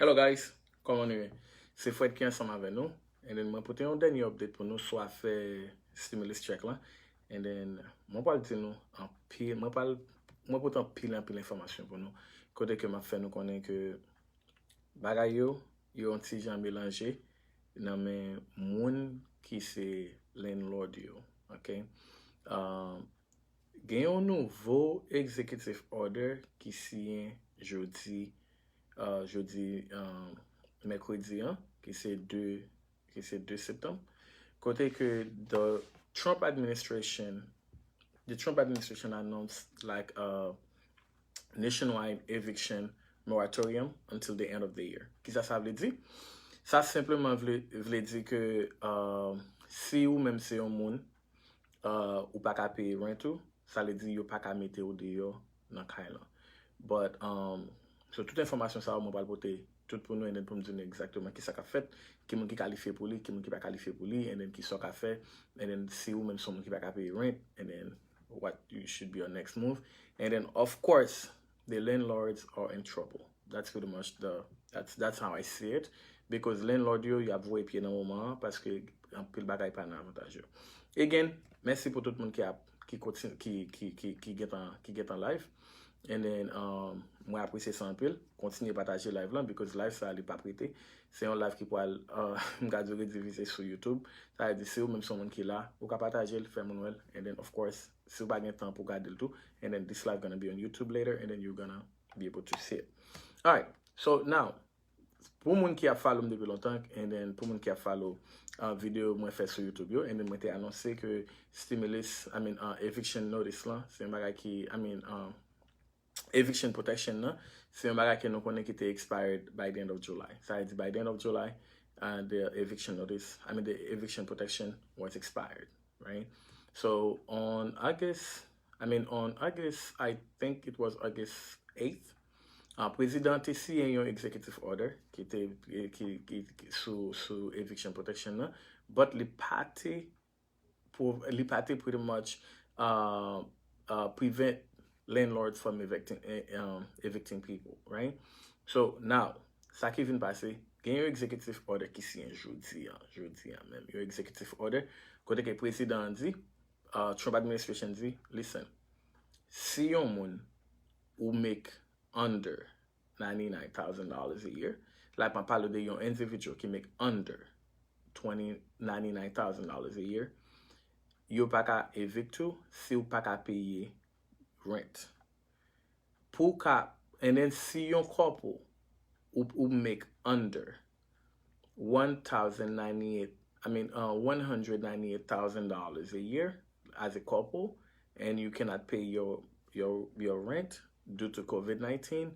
Hello guys, comment nous? C'est Fred qui est ensemble avec nous. Et then, moi, pour un dernier update pour nous, soit fait stimulus check là. Et then, moi, pas dire nous en pile, moi, pourtant pile en pile information pour nous. Côté que m'a fait nous connaître que bagay yo un petit jan mélangé dans mes moun qui c'est landlord yo. OK? Gen yon nouveau executive order qui signé jeudi mercredi hein, qui c'est 2 septembre. Côté que the Trump administration announced like a nationwide eviction moratorium until the end of the year. Qui ça veut dire? Ça simplement veut dire que si ou même c'est un moun ou pas qu'à payer rent tout, ça veut dire yo pas qu'à mettre au dehors dans kay lan. But so toute information ça on va porter tout pour nous et pour nous dire exactement qui ça qu'a fait, qui moun qui qualifié pour lui, qui moun qui pas qualifié pour lui, and then qui ça qu'a fait, and then si ou même son moun qui pas qu'à payer rent, and then what you should be your next move. And then of course the landlords are in trouble. That's pretty much that's how I see it. Because landlord yo a voué pied dans moment parce que un pile bagay pas avantageux. Again, merci pour tout le monde qui continue qui get en live. And then moi apprécier ça un peu, continuer partager live là because live ça n'est pas prêté. C'est un live qui peut m'garder rediviser sur YouTube. Ça veut dire c'est même son monde qui là, ou ka partager le faire manuel and then of course, si vous pas de temps pour garder le tout and then this live gonna be on YouTube later and then you're gonna be able to see it. All right. So now pour moun qui a follow depuis longtemps and then pour moun qui a follow vidéo moi fait sur YouTube yo and then moi t'ai annoncé que stimulus eviction notice là c'est un bagage qui eviction protection là c'est un bagage que nous connaît qui était expired by the end of July. Ça veut dire by the end of July the eviction notice the eviction protection was expired, right? So on August I think it was August 8th. Président a signé un executive order qui était sous eviction protection là, but the party pretty much prevent landlords from evicting people, right? So now, ça qui vient passer, il y a un executive order qui signé jeudi même, un executive order côté que le président dit, Trump administration dit, listen, si yon moun ou make under $99,000 a year. Like I parle de yon individual qui make under $99,000 a year. You pa ka evict ou si ou pa ka paye rent. And then si yon couple ou make under $198,000 a year as a couple and you cannot pay your rent due to COVID-19,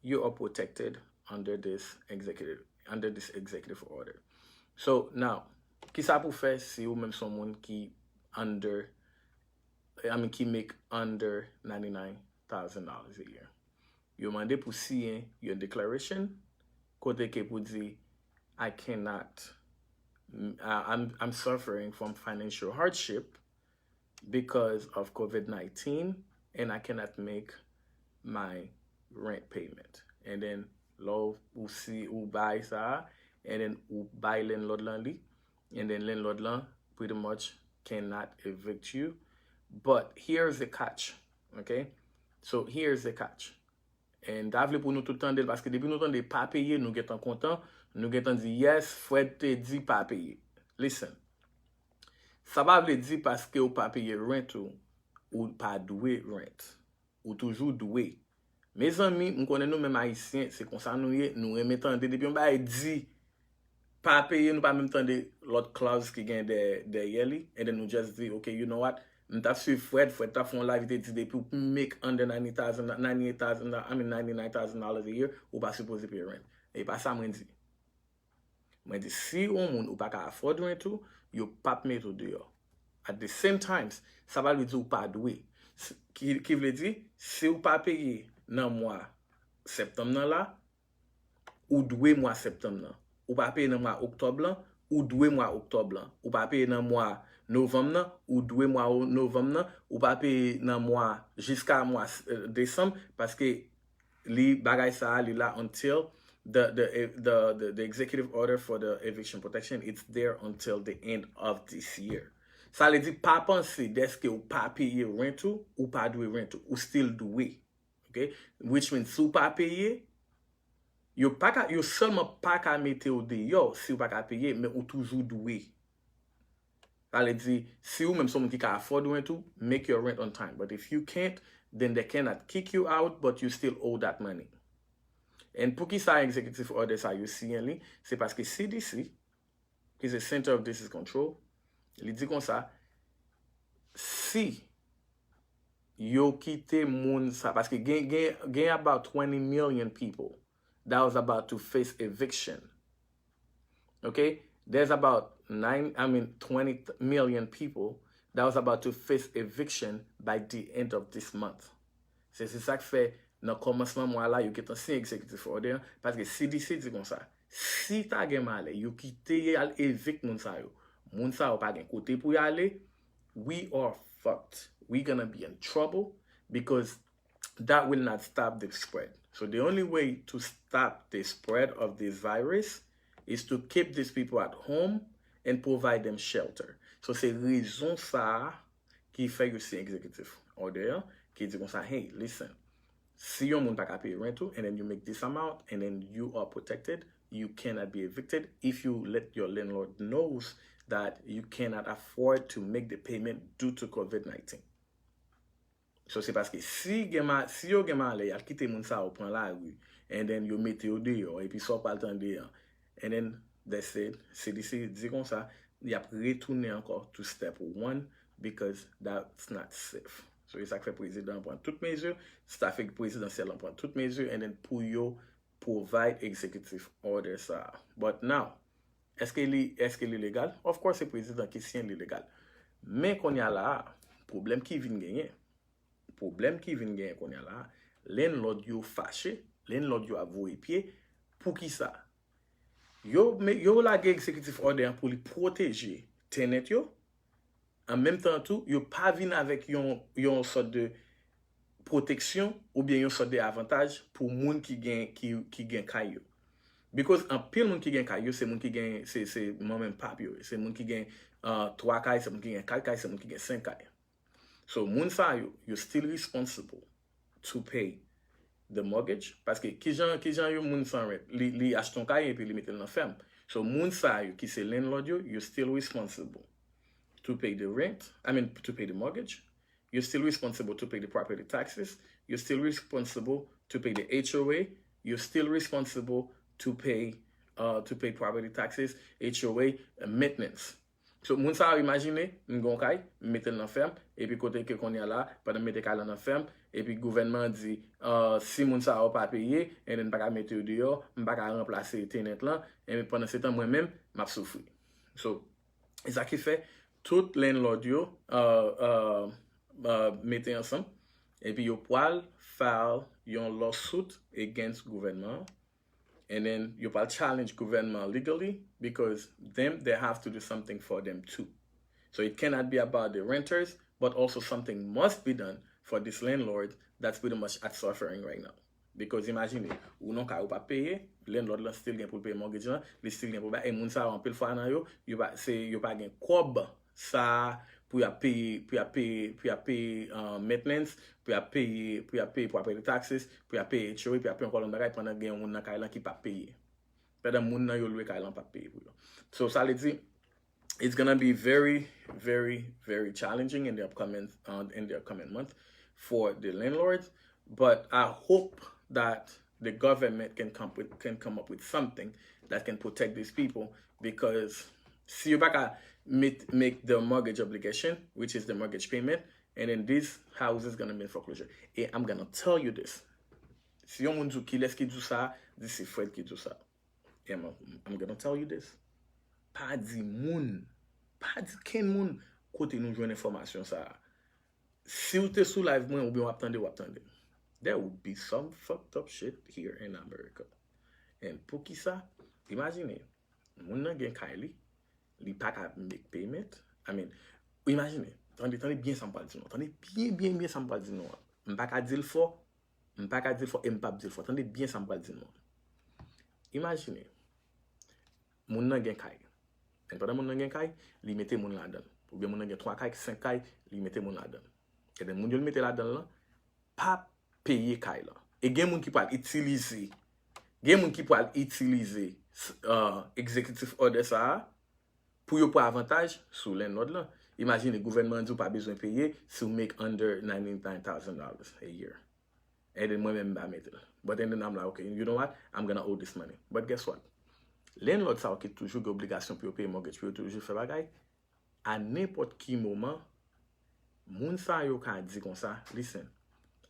you are protected under this executive order. So now, qui ça pour faire si ou même someone qui make under $99,000 a year? You demande pour signer your declaration, côté que pour dire I cannot I'm suffering from financial hardship because of COVID-19 and I cannot make my rent payment. And then law ou si ou buy ça and then ou buy landlord land and then landlord land pretty much cannot evict you. But here's the catch, okay? So here's the catch. And d'avle pour nous tout le temps parce que depuis nous temps de pas payer, nous getan content, nous getan dit yes, Fred te dit pas payer. Listen. Ça va veut dire parce que ou pas payer rent ou pas doué rent. Ou toujours doué. Mes amis, nous connaissons nous même haïtiens, c'est comme ça nous aimons tendre depuis on ba dit pas payer nous pas même tendre l'autre clause qui gagne des yearly and then nous just dit okay, you know what? M'ta suivre Fred t'a font live te dit depuis make under $99,000 a year ou pas supposé payer rent. Et pas ça moi dit. Moi dit si on moun ou pas ka afford rent tout, yo pas mettre au dehors. At the same time, ça va lui dire ou pas doué. Qui veut dire si ou pas payer dans mois septembre nan là ou doué mois septembre nan. Ou pas payer dans mois octobre là ou doué mois octobre là. Ou pas payer dans mois novembre nan ou doué mois novembre nan ou pas payer dans mois jusqu'à mois décembre parce que li bagay ça li là until the executive order for the eviction protection, it's there until the end of this year. Ça veut dire pas penser deske ou pas payer rent ou pas dwe rent ou still dwe. Okay? Which means si ou pas payer, yo seulement pas ka mette ou dehors si ou pas ka payer, mais ou toujours dwe. Ça veut dire, si ou même someone qui can afford rent ou, make your rent on time. But if you can't, then they cannot kick you out, but you still owe that money. And pour qui ça executive order ça yo siyen li, c'est parce que CDC, qui est the Center of Disease Control, il dit comme ça, si yo kite moun sa, parce que gen about 20 million people that was about to face eviction. Okay? There's about 20 million people that was about to face eviction by the end of this month. C'est ça qui fait dans le commencement mois là, yo get un signe executive order parce que CDC dit comme ça. Si ta gen male, yo kite al evict moun sa yo pa gen kote pou yale, we are fucked. We're gonna be in trouble because that will not stop the spread. So the only way to stop the spread of this virus is to keep these people at home and provide them shelter. So c'est raison ça qui fait que c'est executive order qui dit comme ça, hey, listen, si yon moun pa ka pay rent and then you make this amount and then you are protected, you cannot be evicted if you let your landlord knows that you cannot afford to make the payment due to COVID-19. So c'est parce que si yo gen male yal kite moun sa ou pran la rue and then you mette yo dehors et puis so pa l'tan dehors and then they said, CDC dit comme ça, y a retourné encore to step 1 because that's not safe. So ça fait président prend toutes mesures, ça fait présidentiel prend toutes mesures and then pour yo provide executive order ça. But now, est-ce qu'il est légal? Of course, c'est président qui signe légal. Mais qu'on y a là, problème qui vient gagner. Problème qui vient gagner qu'on y a là, landlord yo fâché, landlord yo avoué pied pour qui ça? Yo la executive order pour lui protéger tenant yo. En même temps tout, yo pas vinn avec yon sorte de protection ou bien yon sorte de avantage pour moun qui gen kayo. Because en pile moun qui gen kayo, c'est moun qui gen c'est moi-même pap yo, c'est moun qui gen 3 kay, c'est moun qui gen 4 kay, c'est moun qui gen 5 kay. So moun sa yo, you're still responsible to pay the mortgage parce que ki jan yo moun san rent, li achton kay et puis li mette nan ferme. So moun sa yo qui c'est landlord yo, you're still responsible to pay the rent, to pay the mortgage. You're still responsible to pay the property taxes. You're still responsible to pay the HOA. You're still responsible to pay property taxes, HOA, maintenance. So, moun sa imagine, m'gon kay, mette nan ferme, et puis kote ke kon y a là, pendant mette kay nan ferme, et puis gouvernement dit, si moun sa ou pas payé, et then pas mette ou dehors, m'pa ka remplacer tenant là, et pendant ce temps moi-même, m'a souffri. So, ça qui fait tout landlord yo mette ensemble et puis yo poal file yon lawsuit against government and then you will challenge government legally because they have to do something for them too. So it cannot be about the renters, but also something must be done for this landlord that's pretty much at suffering right now. Because imagine, ou non ka ou pa paye, landlord la still gen pou paye mortgage lan, li still gen pou paye, et moun sa an pile fwa nan yo pa gen kob ça pour payer maintenance, pour payer property taxes, pour payer HOA, pour payer encore un bagage pendant que moun nan kay lan qui pas payer. Pendant moun nan yo loué kay lan pas payer pour yo. So ça veut dire it's going to be very very very challenging in the upcoming month for the landlords, but I hope that the government can come up with something that can protect these people because si you back make the mortgage obligation, which is the mortgage payment, and then this house is going to be in foreclosure. And I'm going to tell you this. Si yon moun dou ki les ki dou sa, this is Fred ki dou sa. And I'm going to tell you this. Pa di ken moun kote nou jwen informasyon sa. Si ou te sou live mwen ou bi wap tande. There would be some fucked up shit here in America. And pou ki sa, imagine, moun nan gen Kylie, li pa ka make payment. Imagine, tande bien sa mpal di nou. Tande bien sa mpal di nou. Mpa ka dil fo, et m'pa dil fo. Tande bien sa mpal di nou. Imaginez, moun nan gen kay. Et pendant moun nan gen kay, li mette moun la dan. Ou bien moun nan gen 3 kay, 5 kay, li mette moun la dan. Et den moun yo li mette la dan lan, pa paye kay la. Et gen moun ki pou al itilize, executive order sa, pour yo pour avantage sous les notes là. Imagine le gouvernement dit pas besoin de payer si vous make under $99,000 a year. And then moi-même ba mettre. But then I'm like, okay, you know what? I'm gonna owe this money. But guess what? Landlord ça qui toujours une obligation pour payer mortgage, pour toujours faire bagay. À n'importe qui moment, moun sa yo ka di comme ça, listen,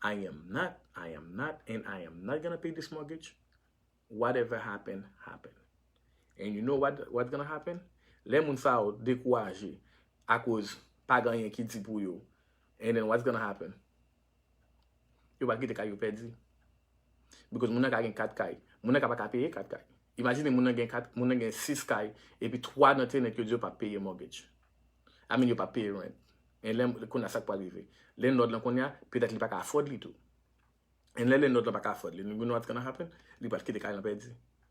I am not, and I am not gonna pay this mortgage. Whatever happen. And you know what's gonna happen? Les moun sa yo découragé à cause pas gagné qui dit pour yo. And then what's gonna happen? Yo va quitter kay yo perdu. Because moun nan ka gen 4 kay, moun nan ka pa payer 4 kay. Imagine moun nan gen 6 kay et puis 3 nan tenet que yo pa payer mortgage. I mean yo pa payer rent. Et là qu'on a ça pas arrivé. Les nord là qu'on a peut-être li pa ka afford li tout. Et là les nord là pa ka afford li. You know what's gonna happen? Li pa quitter kay lan perdu.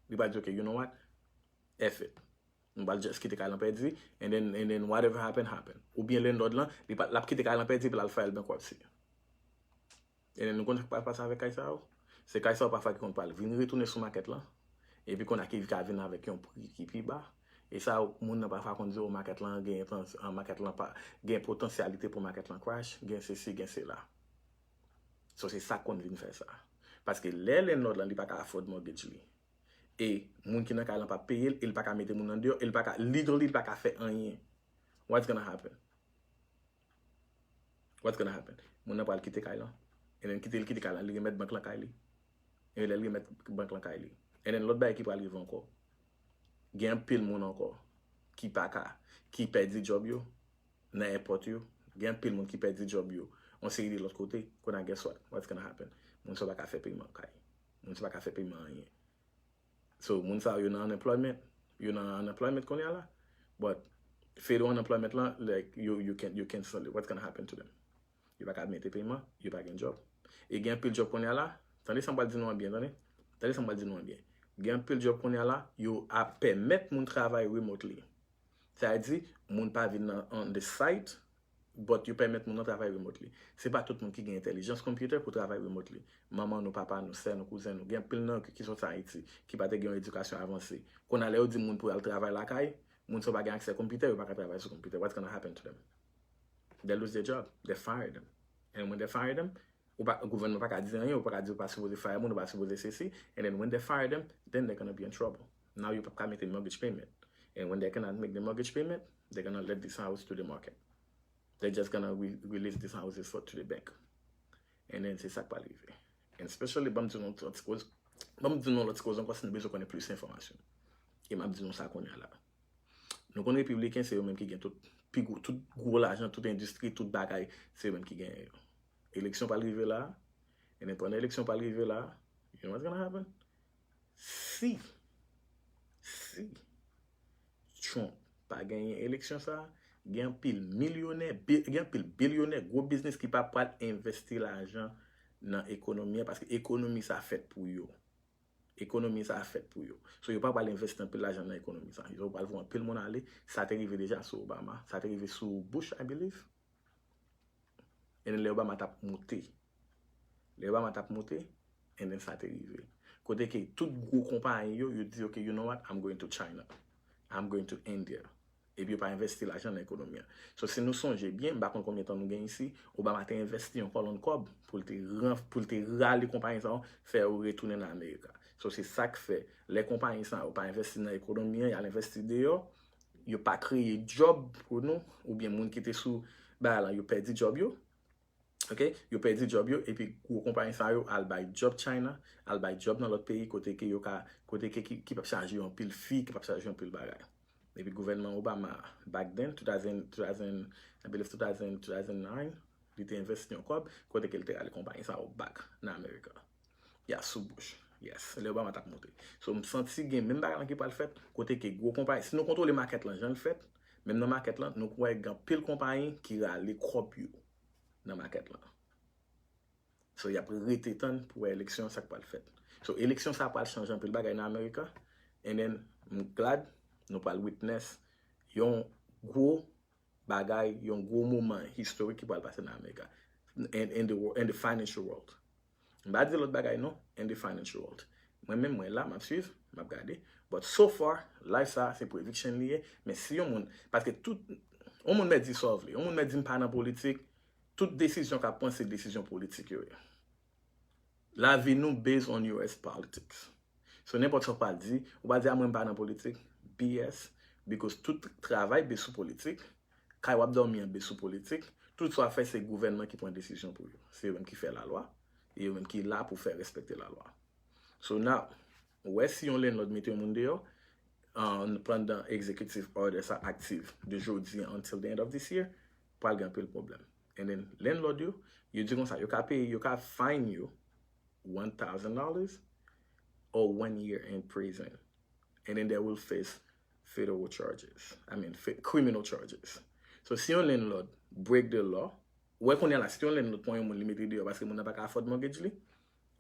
Li pa dire okay, you know what? F it. On va just quitter kay lan perdu and then whatever happen. Ou bien les nord là, li pa la quitter kay lan perdu pour la faire bankruptcy. Et then nous connaissons pas passer avec kay ça. C'est kay ça parfois qu'on parle venir retourner sur market là et puis qu'on a qui venir avec un prix qui plus bas. Et ça, moun nan parfois qu'on dit au market là, market là pas gain potentialité pour market là crash, gain ceci, gain cela. So c'est ça qu'on vient faire ça. Parce que les nord là, il pas ka afford mortgage li. Et moun qui nan ka pas payer, il pas ka mettre moun en dehors, il pas ka literally pas ka faire rien. What's gonna happen? Moun nan pas quitter kay là. Et then quitter kay là, il mettre banque là kay li. Et il mettre banque là kay li. Et then l'autre bail qui peut arriver encore. Gen pile moun encore qui perd job yo dans airport yo. Gen pile moun qui perd job yo. On série de l'autre côté, qu'on a guess what's gonna happen? Moun sa pa ka faire paiement kay. Moun sa pa ka faire paiement rien. So moun sa yo nan unemployment qu'on y a là. But federal unemployment là, like you can solve it. What's gonna happen to them? You pa ka mettre paiement, you pa gen job. Et gen pile job qu'on y a là, tandis ça pas dire non bien, gen pile job qu'on y a là, yo a permettre moun travail remotely. Ça dit moun pa vin on the site, but you permettre moun travail remotely. C'est pas tout le monde qui gagne intelligence computer pour travailler remotely. Maman, nos papa, nos sœurs, nos cousins, nous gen pile nan qui sont en Haïti, qui pas te gen éducation avancée. Qu'on a l'air di moun pour aller travailler la caille, moun so pas gen accès computer, ou pas travailler sur computer. What's going to happen to them? They lose their job. They fire them. And when they fire them, le gouvernement pas dire rien, ou pas dire pas supposé fire moun, ou pas supposé ceci, and then when they fire them, then they're going to be in trouble. Now you can't make the mortgage payment. And when they cannot make the mortgage payment, they're going to let this house to the market. They're just going to release these houses to the bank. And then c'est ça qui va arriver. And especially, bam di nou l'autre cause, encore si nous besoin connaître plus d'informations. Et m'a dit nous ça qu'on est là. Nous connaissons les républicains, c'est eux même qui gagnent tout gros l'argent, toute industrie, toute bagaille, c'est eux même qui gagnent. Élection pas arriver là, et pendant l'élection pas arriver là, you know what's gonna happen? Si Trump pas gagné élection ça, gen pile millionnaire, gen pile billionnaire, gros business qui pas pas investir l'argent dans l'économie parce que l'économie ça fait pour yo. So yo pas pas investir un peu l'argent dans l'économie ça. Yo pas voir un peu le monde aller, ça t'est arrivé déjà sur Obama, ça t'est arrivé sur Bush I believe. Et then Obama tap monté. And then ça t'est arrivé. Côté que tout gros compagnie yo dit okay, you know what? I'm going to China. I'm going to India. Et puis pas investir l'argent dans l'économie. So si nous songeons bien, par contre combien de temps nous gagnons ici, Obama t'a investi en colonne cob pour te râler compagnie ça faire retourner dans l'Amérique. So c'est ça que fait les compagnies ça pas investir dans l'économie, ils investir dehors, ils pas créer job pour nous ou bien monde qui était sous bah là, ils perdu job yo. OK, yo perdu job yo et puis gros compagnie ça yo al buy job China, al buy job dans l'autre pays côté que yo côté qui peut charger un pile fee, qui peut charger un pile bagage. Et puis gouvernement Obama back then 2000 I believe 2009 il était investi en cob côté qu'il était à la compagnie ça au back dans Amérique. Ya sous Bush. Yes, le Obama t'a monté. So me senti gen même bagage qui pas le fait côté que gros compagnie si nous contrôler market là, j'en le fait, même dans market là, nous croyons grand pile compagnie qui a les crop yo dans market là. So y a prêté temps pour élection ça pas le fait. So, élection ça pas changer un peu le bagay dans America. And then, I'm glad nous pas witness yon gros bagay, yon gros moment historique qui va passer dans America in the financial world. M'a dit l'autre bagay non, in the financial world. Moi-même, moi là, m'a suivre, m'a regarder. But so far, life ça, c'est pour eviction lié. Mais si yon moun, parce que tout, on moun met dit sauve li, on moun met dit pas dans politique, toute décision qu'a prend, c'est décision politique yo. La vie nous based on US politics. So n'importe quoi pas dit, ou pas dire moi pas dans politique, BS, because tout travail basé sur politique, quand on dormir basé sur politique, tout ça fait c'est le gouvernement qui prend décision pour eux. C'est eux qui fait la loi et eux qui est là pour faire respecter la loi. So now, ouais si on l'autre mettez au monde dehors, pendant executive order ça active de jeudi until the end of this year, pas un peu le problème. And then landlord you dit comme ça, you can pay, you can fine you $1,000 or 1 year in prison, and then they will face federal charges. I mean, criminal charges. So si un landlord break the law, ouais qu'on est là, si un landlord point un limité de parce que mon n'a pas afford mortgage li,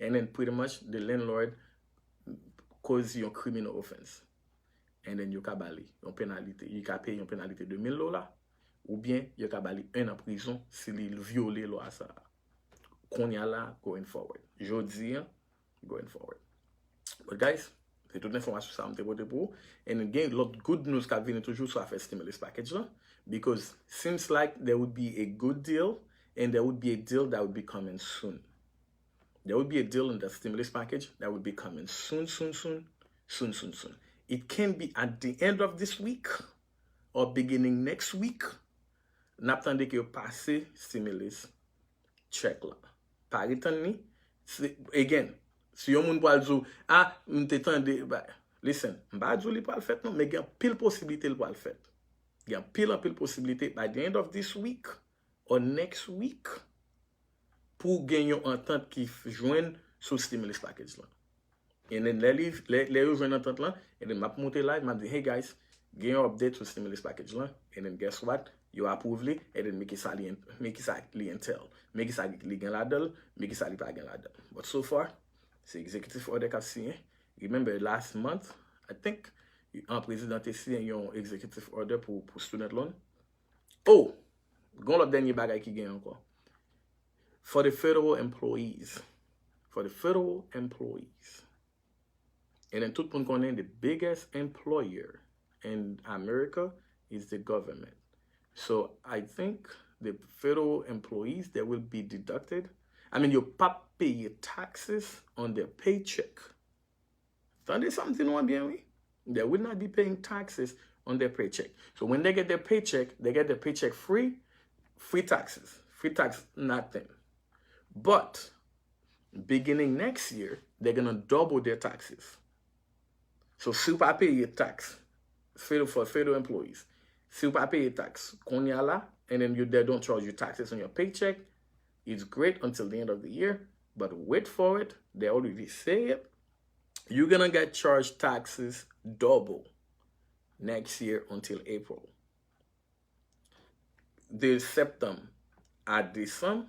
and then pretty much the landlord cause you a criminal offense, and then you can bali une pénalité, you can pay une pénalité de $1,000 ou bien you can bali 1 an en prison s'il viole loi ça. Qu'on y a là going forward. Jodi going forward. But guys, c'est toute l'information ça m'te pote pour. And again, lot good news qu'a venu toujours sur affaire stimulus package là, because seems like there would be a good deal and there would be a deal that would be coming soon. There would be a deal in the stimulus package that would be coming soon. It can be at the end of this week or beginning next week. N'attendez que passe stimulus check là. Par ni, again, si yon moun pral zou, m'te tande, listen, m'ba djou li pral fait non, mais gen pile possibilité li pral fait. Gen pile possibilité by the end of this week or next week pour gen yon entente qui joine sous stimulus package là. And then les yo joine entente là, and then m'a monter live, m'a dit, hey guys, gen yon update sous stimulus package là, and then guess what? You approve li, and then make it sa li entail. Make it sa li gen la del, make it sa li pa gen la del. But so far, c'est executive order qu'a signé. Remember last month, I think, un président te signé yon executive order pour student loan. Oh, gon l'autre dernier bagay qui gen encore. For the federal employees, and then tout le monde connaît the biggest employer in America is the government. So I think the federal employees, they will be deducted. I mean, you pay your taxes on their paycheck. Attendez something one bien, oui? They will not be paying taxes on their paycheck. So when they get their paycheck free taxes. Free tax, nothing. But beginning next year, they're going to double their taxes. So si vous pas payer tax for federal employees, si vous pas payer tax, qu'on y a là, and then they don't charge you taxes on your paycheck, it's great until the end of the year, but wait for it. They already say it. You're going to get charged taxes double next year until April. De septembre à décembre,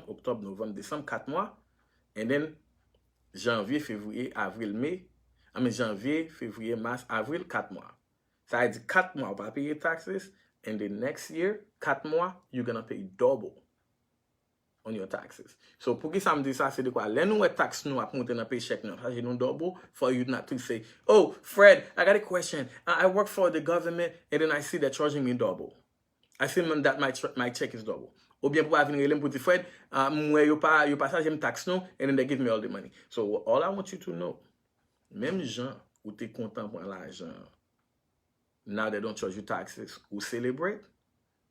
octobre, novembre, décembre, 4 mois, and then janvier, février, avril, mai, janvier, février, mars, avril, 4 mois. Ça veut dire 4 mois, on va payer taxes, and the next year, 4 mois, you're going to pay double on your taxes. So, pour qui ça me dit ça, c'est de quoi? Let nous tax nous à monter dans paycheck nous. Ça, j'ai nous double for you not to say, oh, Fred, I got a question. I work for the government, and then I see they're charging me double. I see that my check is double. Ou bien pour venir relem pour dire, Fred, moi, yo pas charge me tax non, and then they give me all the money. So, all I want you to know, même gens ou t'es content pour l'argent, now they don't charge you taxes, ou celebrate,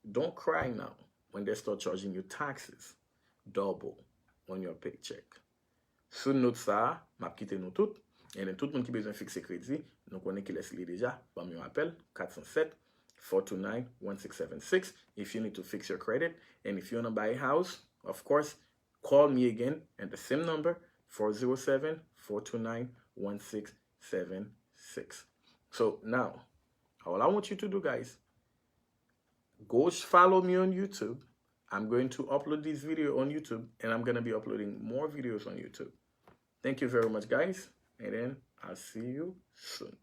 don't cry now when they start charging you taxes double on your paycheck. Sous note ça, m'a quitté nous tout, et tout le monde qui a besoin de fixer crédit, nous connaissons qui laisse déjà, par mon appel, 407-429-1676, if you need to fix your credit, and if you want to buy a house, of course, call me again at the same number, 407-429-1676. So now, all I want you to do, guys, go follow me on YouTube. I'm going to upload this video on YouTube, and I'm going to be uploading more videos on YouTube. Thank you very much, guys. And then I'll see you soon.